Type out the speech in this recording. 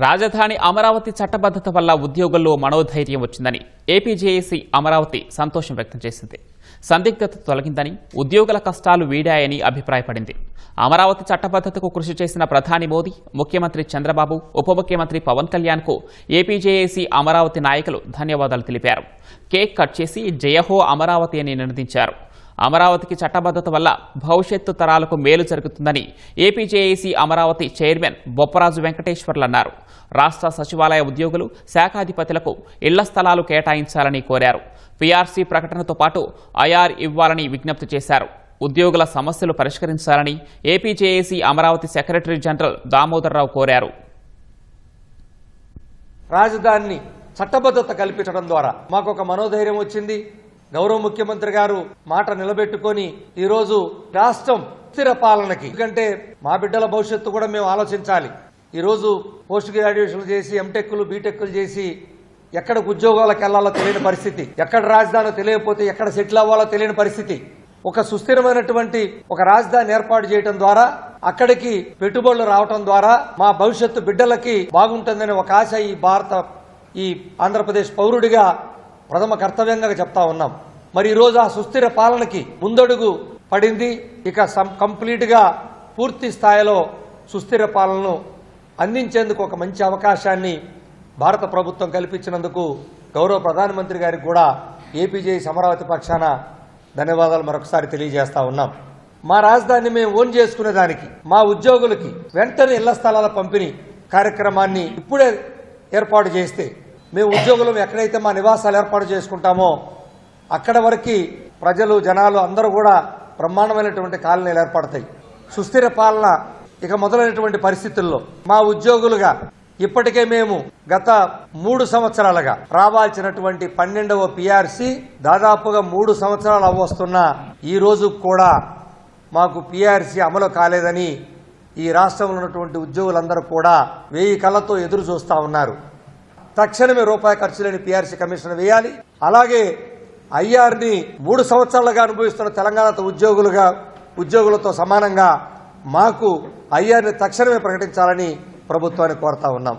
రాజధాని అమరావతి చట్టబద్ధత వల్ల ఉద్యోగుల్లో మనోధైర్యం వచ్చిందని ఏపీజేఏసీ అమరావతి సంతోషం వ్యక్తం చేసింది. సందిగ్ధత తొలగిందని, ఉద్యోగుల కష్టాలు వీడాయని అభిప్రాయపడింది. అమరావతి చట్టబద్ధతకు కృషి చేసిన ప్రధాని మోదీ, ముఖ్యమంత్రి చంద్రబాబు, ఉప ముఖ్యమంత్రి పవన్ కళ్యాణ్కు ఏపీజేఏసీ అమరావతి నాయకులు ధన్యవాదాలు తెలిపారు. కేక్ కట్ చేసి జయహో అమరావతి అని నినదించారు. అమరావతికి చట్టబద్ధత వల్ల భవిష్యత్తు తరాలకు మేలు జరుగుతుందని ఏపీజేఏసీ అమరావతి చైర్మన్ బొప్పరాజు వెంకటేశ్వర్లు అన్నారు. రాష్ట్ర సచివాలయ ఉద్యోగులు, శాఖాధిపతులకు ఇళ్ల స్థలాలు కేటాయించాలని కోరారు. పీఆర్సీ ప్రకటనతో పాటు ఐఆర్ ఇవ్వాలని విజ్ఞప్తి చేశారు. ఉద్యోగుల సమస్యలు పరిష్కరించాలని APJAC Amaravati secretary general Damodar Rao కోరారు. రాజధానిని చట్టబద్ధత కల్పించడం ద్వారా మాకు ఒక మనోధైర్యం వచ్చింది. గౌరవ ముఖ్యమంత్రి గారు మాట నిలబెట్టుకొని ఈరోజు రాష్ట్రం స్థిర పాలనకి, ఎందుకంటే మా బిడ్డల భవిష్యత్తు కూడా మేము ఆలోచించాలి. ఈరోజు పోస్ట్ గ్రాడ్యుయేషన్లు చేసి ఎంటెక్లు బీటెక్లు చేసి ఎక్కడికి ఉద్యోగాలకు వెళ్లాలో తెలియని పరిస్థితి, ఎక్కడ రాజధాని తెలియకపోతే ఎక్కడ సెటిల్ అవ్వాలో తెలియని పరిస్థితి. ఒక సుస్థిరమైనటువంటి ఒక రాజధాని ఏర్పాటు చేయడం ద్వారా, అక్కడికి పెట్టుబడులు రావటం ద్వారా మా భవిష్యత్తు బిడ్డలకి బాగుంటుందనే ఒక ఆశ ఈ ఆంధ్రప్రదేశ్ పౌరుడిగా ప్రథమ కర్తవ్యంగా చెప్తా ఉన్నాం. మరి ఈరోజు ఆ సుస్థిర పాలనకి ముందడుగు పడింది. ఇక కంప్లీట్ గా పూర్తి స్థాయిలో సుస్థిర పాలనను అందించేందుకు ఒక మంచి అవకాశాన్ని భారత ప్రభుత్వం కల్పించినందుకు గౌరవ ప్రధానమంత్రి గారికి కూడా ఏపీజేఏసీ అమరావతి పక్షాన ధన్యవాదాలు మరొకసారి తెలియజేస్తా ఉన్నాం. మా రాజధానిని మేము ఓన్ చేసుకునేదానికి, మా ఉద్యోగులకి వెంటనే ఇళ్ల స్థలాల పంపిణీ కార్యక్రమాన్ని ఇప్పుడే ఏర్పాటు చేస్తే, మేము ఉద్యోగులు ఎక్కడైతే మా నివాసాలు ఏర్పాటు చేసుకుంటామో అక్కడ వరకు ప్రజలు, జనాలు అందరూ కూడా బ్రహ్మాండమైనటువంటి కాలనీలు ఏర్పడతాయి. సుస్థిర పాలన ఇక మొదలైనటువంటి పరిస్థితుల్లో మా ఉద్యోగులుగా ఇప్పటికే మేము గత 3 సంవత్సరాలుగా రావాల్సినటువంటి 12వ పీఆర్సీ దాదాపుగా 3 సంవత్సరాలు అవ్వస్తున్నా ఈ రోజు కూడా మాకు పీఆర్సీ అమలు కాలేదని ఈ రాష్ట్రంలో ఉన్నటువంటి ఉద్యోగులందరూ కూడా 1000 కళ్ళతో ఎదురు చూస్తా ఉన్నారు. తక్షణమే రూపాయి ఖర్చు లేని పీఆర్సీ కమిషన్ వేయాలి. అలాగే ఐఆర్ని 3 సంవత్సరాలుగా అనుభవిస్తున్న తెలంగాణ ఉద్యోగులతో సమానంగా మాకు ఐఆర్ని తక్షణమే ప్రకటించాలని ప్రభుత్వాన్ని కోరుతా ఉన్నాం.